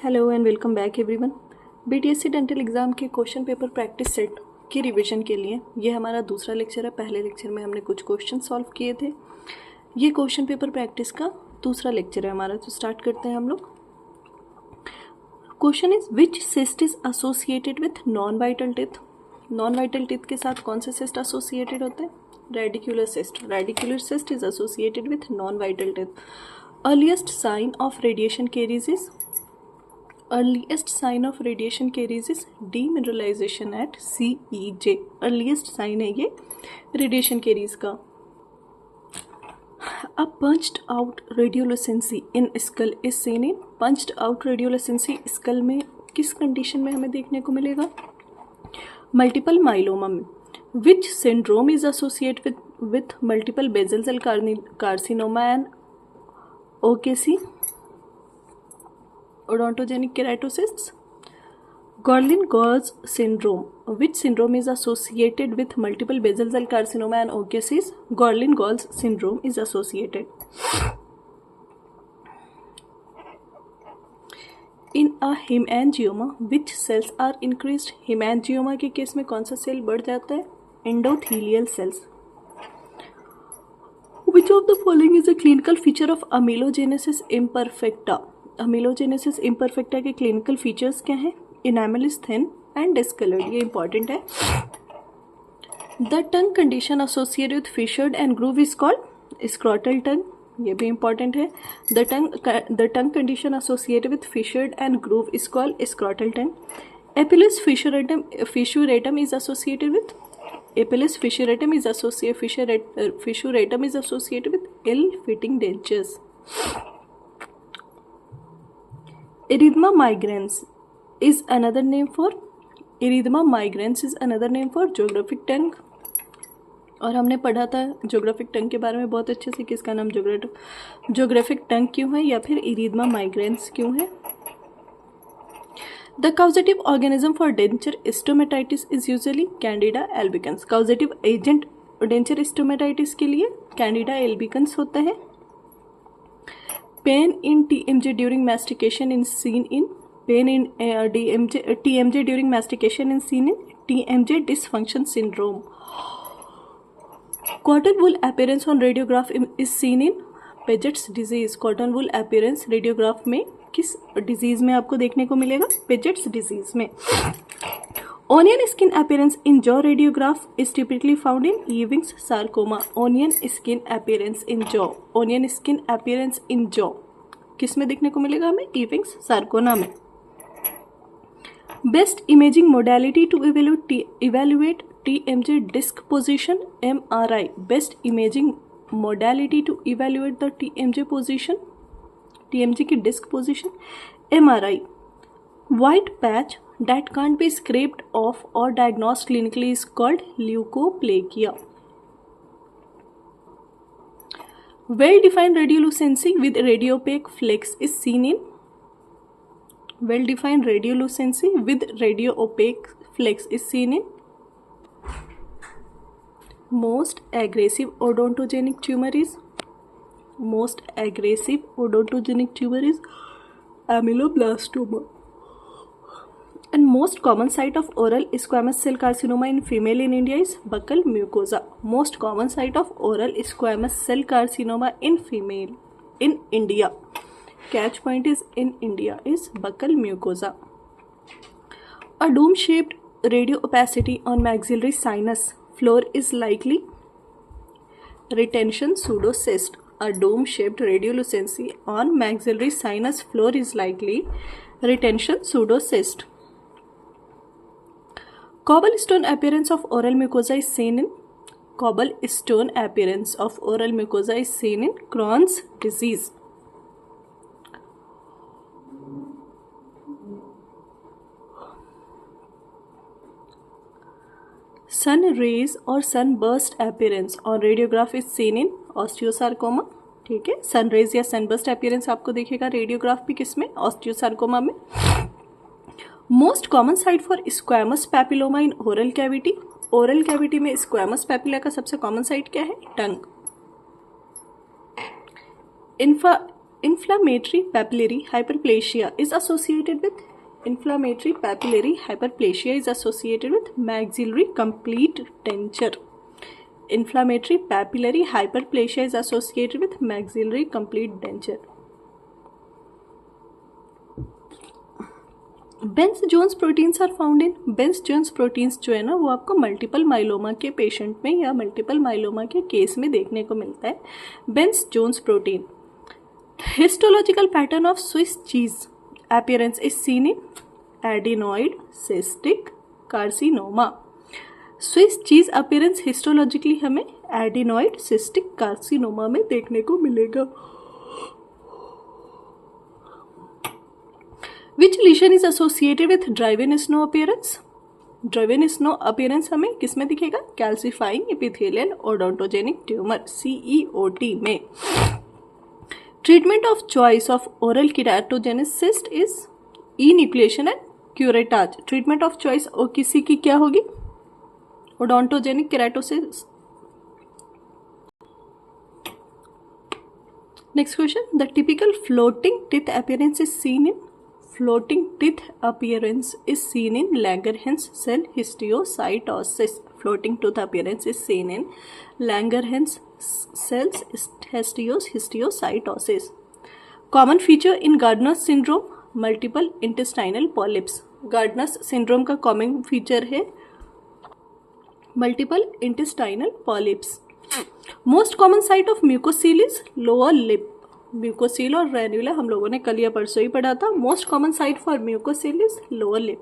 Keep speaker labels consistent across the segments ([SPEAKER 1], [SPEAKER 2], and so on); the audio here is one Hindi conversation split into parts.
[SPEAKER 1] Hello and welcome back everyone. BTSC dental exam के क्वेश्चन पेपर प्रैक्टिस सेट की रिवीजन के लिए ये हमारा दूसरा लेक्चर है। पहले लेक्चर में हमने कुछ क्वेश्चन सॉल्व किए थे। ये क्वेश्चन पेपर प्रैक्टिस का दूसरा लेक्चर है हमारा, तो स्टार्ट करते हैं हम लोग। Question is which cyst is associated with non vital teeth. Non vital teeth के साथ कौन से सिस्ट एसोसिएटेड होते हैं? Radicular cyst. Radicular cyst is associated with non vital teeth. Earliest sign of radiation caries is Earliest sign of radiation carries is demineralization at CEJ. Earliest sign है ये radiation carries का। A punched out radiolucency in skull is seen in punched out radiolucency skull में किस कंडीशन में हमें देखने को मिलेगा? Multiple myeloma में। Which syndrome is associated with multiple basal cell carcinoma and OKC? Odontogenic keratocysts. Gorlin-Gorz syndrome. Which syndrome is associated with multiple basal cell carcinoma and OKCs? Gorlin-Gorz syndrome is associated. In a hemangioma, which cells are increased? Hemangioma के केस में कौन सा सेल बढ़ जाता है? Endothelial cells. Which of the following is a clinical feature of amelogenesis imperfecta? Amelogenesis imperfecta के क्लिनिकल फीचर्स क्या हैं? Enamel is thin and discoloured, ये इंपॉर्टेंट है। The tongue condition associated with fissured and groove is called scrotal tongue, ये भी इंपॉर्टेंट है। The tongue condition associated with fissured and groove is called scrotal tongue. Epulis fissuratum is associated with ill fitting dentures. Erythema migrans is another name for geographic tongue। और हमने पढ़ा था geographic tongue के बारे में बहुत अच्छे से, किसका नाम geographic tongue क्यों है या फिर erythema migrans क्यों है। The causative organism for denture stomatitis is usually Candida albicans। causative agent denture stomatitis के लिए Candida albicans होता है। Pain in TMJ during mastication is seen in TMJ during mastication is seen in TMJ dysfunction syndrome. Cotton wool appearance on radiograph is seen in Paget's disease। cotton wool appearance radiograph में किस डिजीज में आपको देखने को मिलेगा? Paget's disease में। Onion skin appearance in jaw radiograph is typically found in Ewing's sarcoma। Onion skin appearance in jaw किस में देखने को मिलेगा हमें? Ewing's sarcoma में। Best imaging modality to evaluate TMJ disc position MRI। Best imaging modality to evaluate the TMJ position, TMJ की disc position MRI। White patch that can't be scraped off or diagnosed clinically is called leukoplakia। Well-defined radiolucency with radiopaque flex is seen in most aggressive odontogenic tumor is ameloblastoma। And most common site of oral squamous cell carcinoma in female in India is buccal mucosa। Most common site of oral squamous cell carcinoma in female in India, catch point is in India, is buccal mucosa। A dome-shaped radio-opacity on maxillary sinus floor is likely retention pseudocyst। A dome-shaped radiolucency on maxillary sinus floor is likely retention pseudocyst। Cobblestone appearance of oral mucosa is seen in Crohn's disease। Sun rays or sunburst appearance on radiograph is seen in osteosarcoma। ठीक है, सन रेज या सनबर्स्ट अपीयरेंस आपको देखेगा रेडियोग्राफ भी किसमें? ऑस्टियोसार्कोमा में। Most common site for squamous papilloma in oral cavity. Oral cavity में स्क्वैमस पैपिला का सबसे कॉमन साइट क्या है? टंग। Inflammatory papillary hyperplasia is associated with maxillary complete denture. Inflammatory papillary hyperplasia is associated with maxillary complete denture. Bence Jones proteins are found in, Bence Jones proteins जो है ना वो आपको मल्टीपल माइलोमा के पेशेंट में या मल्टीपल माइलोमा के केस में देखने को मिलता है. Bence Jones protein. Histological pattern of Swiss cheese appearance is seen in adenoid cystic carcinoma. Swiss cheese appearance histologically हमें एडिनॉइड सिस्टिक कार्सिनोमा में देखने को मिलेगा. Which lesion is associated with driven snow appearance? Driven snow appearance हमें किस में दिखेगा? Calcifying epithelial odontogenic tumor CEOT में. Treatment of choice of oral keratogenesis cyst is enucleation and curettage. Treatment of choice और किसी की क्या होगी? Odontogenic keratosis. Next question. The typical floating teeth appearance is seen in Langerhans cell histiocytosis. Floating tooth appearance is seen in Langerhans cells histiocytosis. Common feature in Gardner's syndrome, multiple intestinal polyps. Gardner's syndrome का common feature है multiple intestinal polyps. Most common site of mucocele is lower lip. म्यूकोसील और रेन्यूला हम लोगों ने कल या परसों ही पढ़ा था. Most common site for mucocele is lower lip.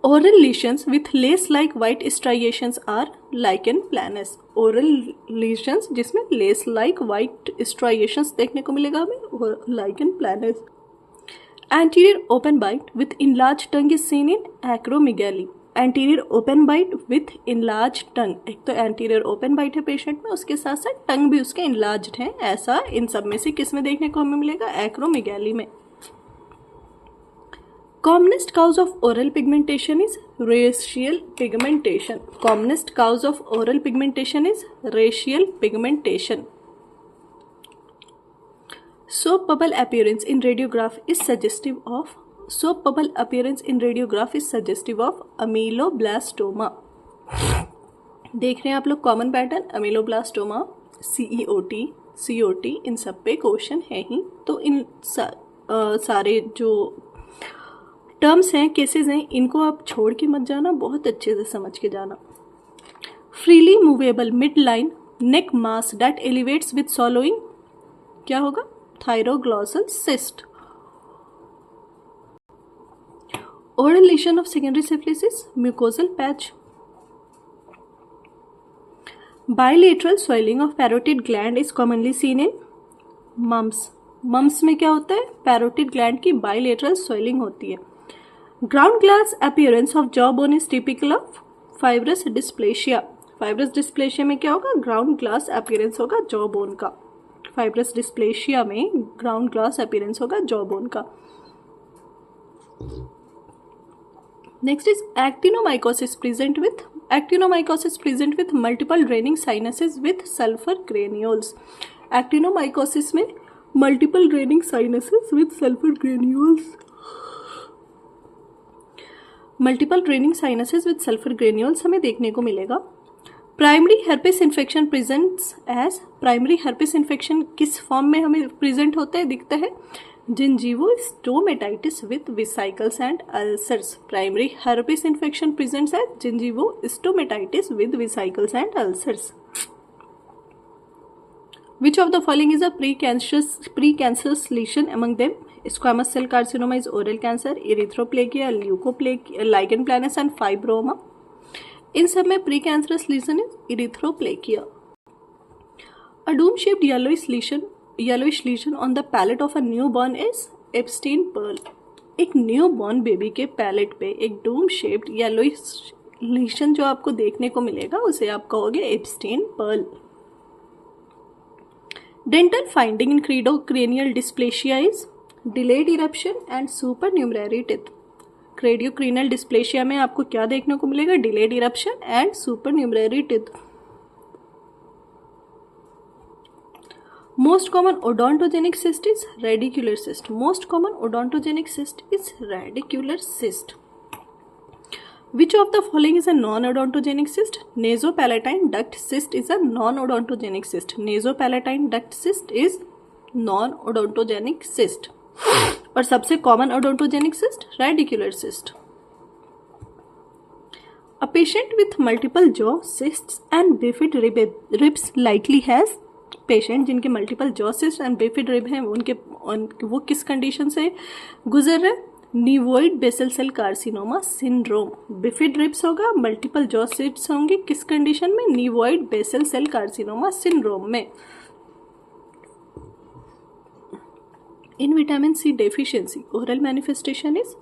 [SPEAKER 1] Oral lesions with lace like white striations are lichen planus. Oral lesions जिसमें लेस लाइक वाइट स्ट्राइएशंस देखने को मिलेगा हमें, lichen planus. Anterior open bite with enlarged tongue is seen in acromegaly. Anterior open bite with enlarged tongue. एक तो एंटीरियर ओपन बाइट है पेशेंट में, उसके साथ साथ टंग भी उसके इनलार्ज्ड है. ऐसा इन सब में से किस में देखने को हमें मिलेगा? एक्रोमेगाली में. Commonest cause of oral pigmentation is racial pigmentation. Commonest cause of oral pigmentation is racial pigmentation. Soap bubble appearance in radiograph is suggestive of ameloblastoma. देख रहे हैं आप लोग कॉमन पैटर्न, अमीलोब्लास्टोमा, CEOT, COT, इन सब पे क्वेश्चन है ही. तो इन सारे जो टर्म्स हैं, केसेस हैं, इनको आप छोड़ के मत जाना, बहुत अच्छे से समझ के जाना. Freely movable mid line neck mass that elevates with सॉलोइंग, क्या होगा? थायरोग्लॉसल cyst. Oral lesion of secondary syphilis is mucosal patch. Bilateral swelling of parotid gland is commonly seen in mumps. Mumps में क्या होता है? Parotid gland की bilateral swelling होती है. Ground glass appearance of jawbone is typical of fibrous dysplasia. Fibrous dysplasia में क्या होगा? Ground glass appearance होगा jawbone का. Fibrous dysplasia में ground glass appearance होगा jawbone का. Next is actinomycosis present with multiple draining sinuses with sulfur granules. Actinomycosis में multiple draining sinuses with sulfur granules. Multiple draining sinuses with sulfur granules हमें देखने को मिलेगा. Primary herpes infection presents as, primary herpes infection किस फॉर्म में हमें प्रेजेंट होता है, दिखता है? Gingivostomatitis with vesicles and ulcers. Primary herpes infection presents as gingivostomatitis with vesicles and ulcers. Which of the following is a precancerous lesion among them? Squamous cell carcinoma is oral cancer, erythroplakia, leukoplakia, lichen planus and fibroma. इन सब में precancerous lesion is erythroplakia. A dome-shaped yellowish lesion on the palate of a newborn is Epstein pearl. एक न्यूबॉर्न बेबी के पैलेट पे एक डोम शेप्ड येलोइश लीशन जो आपको देखने को मिलेगा उसे आप कहोगे Epstein pearl. Dental finding in cranial dysplasia is delayed eruption and supernumerary teeth. Cleidocranial dysplasia में आपको क्या देखने को मिलेगा? Delayed eruption and supernumerary teeth. Most common odontogenic cyst is radicular cyst. Most common odontogenic cyst is radicular cyst. Which of the following is a non-odontogenic cyst? Nasopalatine duct cyst is a non-odontogenic cyst. Nasopalatine duct cyst is non-odontogenic cyst. और सबसे common odontogenic cyst radicular cyst. A patient with multiple jaw cysts and bifid ribs likely has patient जिनके multiple jaw cyst and bifid rib हैं वो किस कंडीशन से गुजर रहे? Nevoid basal cell carcinoma syndrome. Bifid ribs होगा, मल्टीपल जॉ सिस्ट होंगे, किस कंडीशन में? Nevoid basal cell carcinoma syndrome में. In vitamin C deficiency oral manifestation is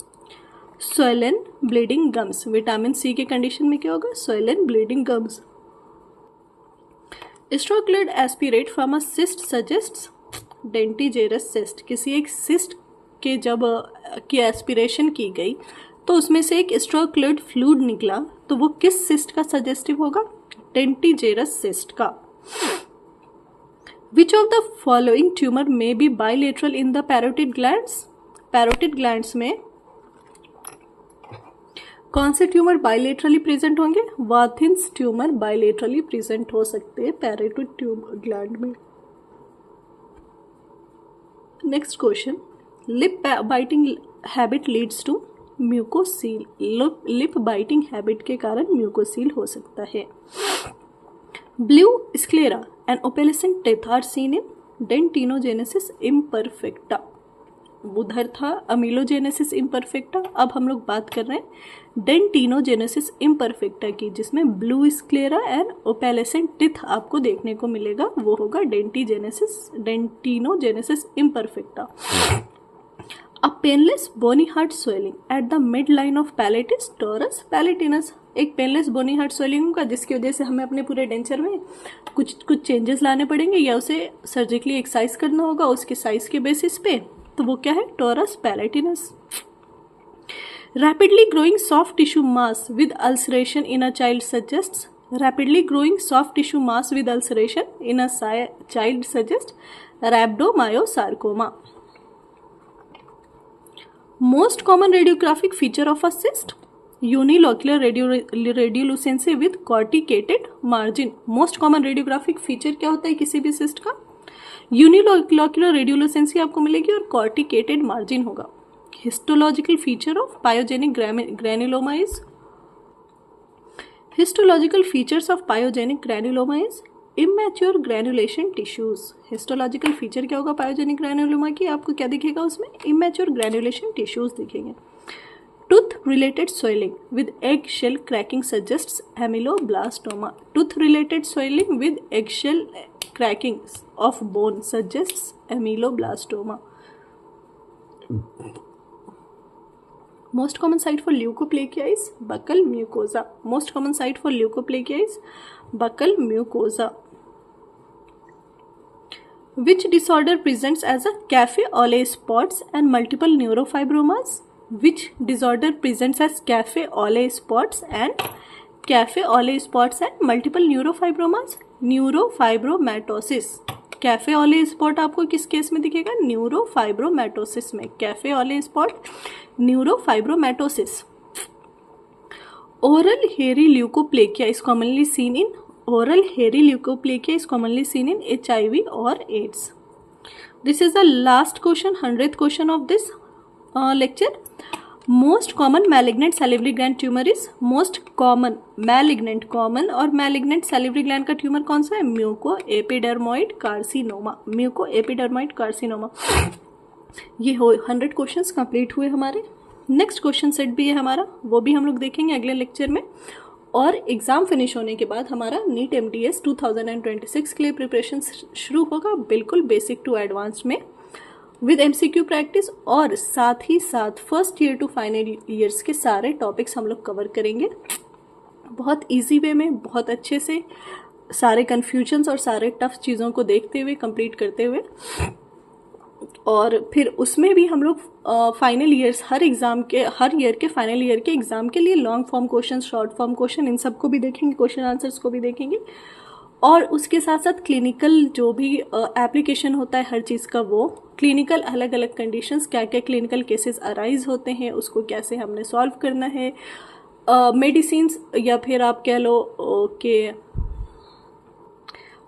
[SPEAKER 1] swollen bleeding gums. Vitamin C के कंडीशन में क्या होगा? swollen bleeding gums. Stroke-led aspirate from a cyst suggests dentigerous cyst. किसी एक cyst के जब की एस्पिरेशन की गई तो उसमें से एक stroke-led fluid निकला, तो वो किस cyst का सजेस्टिव होगा? dentigerous cyst का. Which of the following tumor may be bilateral in the parotid glands? parotid glands में कौन से ट्यूमर बाइलेटरली प्रेजेंट होंगे? वाथिन्स ट्यूमर बाइलेटरली प्रेजेंट हो सकते हैं पैरोटिड ट्यूमर ग्लैंड में. Next question. Lip biting habit leads to mucocele. Lip biting habit के कारण म्यूकोसील हो सकता है. Blue sclera and opalescent teeth are seen in dentinogenesis imperfecta. उधर था अमीलोजेनेसिस इम्परफेक्टा, अब हम लोग बात कर रहे हैं डेंटिनोजेनेसिस इम्परफेक्टा की, जिसमें blue sclera and opalescent teeth आपको देखने को मिलेगा. वो होगा dentinogenesis imperfecta. A painless bony hard swelling at the mid line of palate is torus palatinus. एक पेनलेस बोनी हार्ट स्वेलिंग होगा जिसकी वजह से हमें अपने पूरे डेंचर में कुछ चेंजेस लाने पड़ेंगे या उसे सर्जिकली एक्सरसाइज करना होगा उसके साइज के बेसिस पे. तो वो क्या है? Torus palatinus. Rapidly growing soft tissue mass with ulceration in a child suggests. Rapidly growing soft tissue mass with ulceration in a child suggest rhabdomyosarcoma. Most common radiographic feature of a cyst unilocular radiolucency with corticated margin. Most common radiographic feature क्या होता है किसी भी सिस्ट का? यूनिलोक्युलर रेडियोलुसेंसी आपको मिलेगी और कॉर्टिकेटेड मार्जिन होगा. Histological feature of pyogenic granuloma is histological features of pyogenic granuloma is immature granulation tissues. Histological feature क्या होगा पायोजेनिक ग्रैनुलोमा की? आपको क्या दिखेगा उसमें? इमैच्योर ग्रैनुलेशन टिश्यूज दिखेंगे. Tooth related swelling with eggshell cracking suggests amyloblastoma. Tooth related swelling with eggshell cracking of bone suggests amyloblastoma. Most common site for leukoplakia is buccal mucosa. Most common site for leukoplakia is buccal mucosa. Which disorder presents as a cafe au lait spots and multiple neurofibromas? Which disorder presents as cafe au lait spots and multiple neurofibromas? Neurofibromatosis. Cafe au lait spot आपको किस केस में दिखेगा? न्यूरोफाइब्रोमैटोसिस में. Cafe au lait spot neurofibromatosis. Oral hairy leukoplakia is commonly seen in HIV or AIDS. This is the last question, 100th question of this lecture. Most common malignant salivary gland tumor is common और malignant salivary gland का ट्यूमर कौन सा है? म्यूकोएपिडर्मोइड कार्सिनोमा. ये 100 क्वेश्चंस कंप्लीट हुए हमारे. नेक्स्ट क्वेश्चन सेट भी है हमारा, वो भी हम लोग देखेंगे अगले लेक्चर में. और एग्ज़ाम फिनिश होने के बाद हमारा नीट MTS 2026 के लिए प्रिपरेशन शुरू होगा, बिल्कुल बेसिक टू एडवांस में, विद MCQ प्रैक्टिस. और साथ ही साथ first year to final years के सारे टॉपिक्स हम लोग कवर करेंगे बहुत इजी वे में, बहुत अच्छे से, सारे कन्फ्यूजन्स और सारे टफ चीज़ों को देखते हुए, कंप्लीट करते हुए. और फिर उसमें भी हम लोग फाइनल ईयर्स हर ईयर के फाइनल ईयर के एग्ज़ाम के लिए long form question, short form question, इन सबको भी देखेंगे, क्वेश्चन आंसर्स को भी देखेंगे. और उसके साथ साथ क्लिनिकल जो भी एप्लीकेशन होता है हर चीज़ का, वो क्लिनिकल अलग अलग कंडीशंस, क्या क्या क्लिनिकल केसेस अराइज होते हैं, उसको कैसे हमने सॉल्व करना है, मेडिसिन्स या फिर आप कह लो कि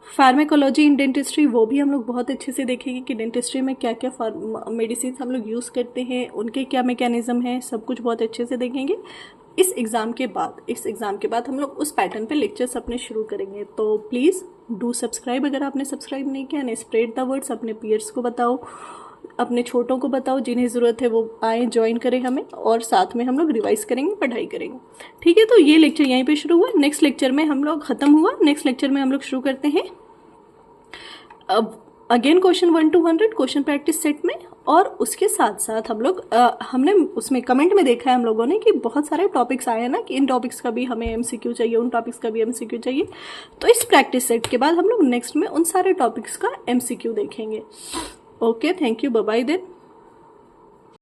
[SPEAKER 1] फार्मेकोलॉजी इन डेंटिस्ट्री, वो भी हम लोग बहुत अच्छे से देखेंगे कि डेंटिस्ट्री में क्या क्या मेडिसिन हम लोग यूज़ करते हैं, उनके क्या मैकेनिज्म है, सब कुछ बहुत अच्छे से देखेंगे। इस एग्ज़ाम के बाद हम लोग उस पैटर्न पे लेक्चर्स अपने शुरू करेंगे। तो प्लीज़ डू सब्सक्राइब अगर आपने सब्सक्राइब नहीं किया, एंड स्प्रेड द वर्ड्स, अपने पीयर्स को बताओ, अपने छोटों को बताओ, जिन्हें ज़रूरत है वो आए, ज्वाइन करें हमें, और साथ में हम लोग रिवाइज करेंगे, पढ़ाई करेंगे। ठीक है, तो ये लेक्चर यहीं पे शुरू हुआ। नेक्स्ट लेक्चर में हम लोग ख़त्म हुआ, नेक्स्ट लेक्चर में हम लोग शुरू करते हैं अब again question 1 to 100 question practice set में। और उसके साथ साथ हम लोग हमने उसमें कमेंट में देखा है हम लोगों ने कि बहुत सारे टॉपिक्स आए हैं ना, कि इन टॉपिक्स का भी हमें एमसीक्यू चाहिए, उन टॉपिक्स का भी एमसीक्यू चाहिए। तो इस प्रैक्टिस सेट के बाद हम लोग नेक्स्ट में उन सारे टॉपिक्स का एमसीक्यू देखेंगे। Okay, thank you, bye bye then.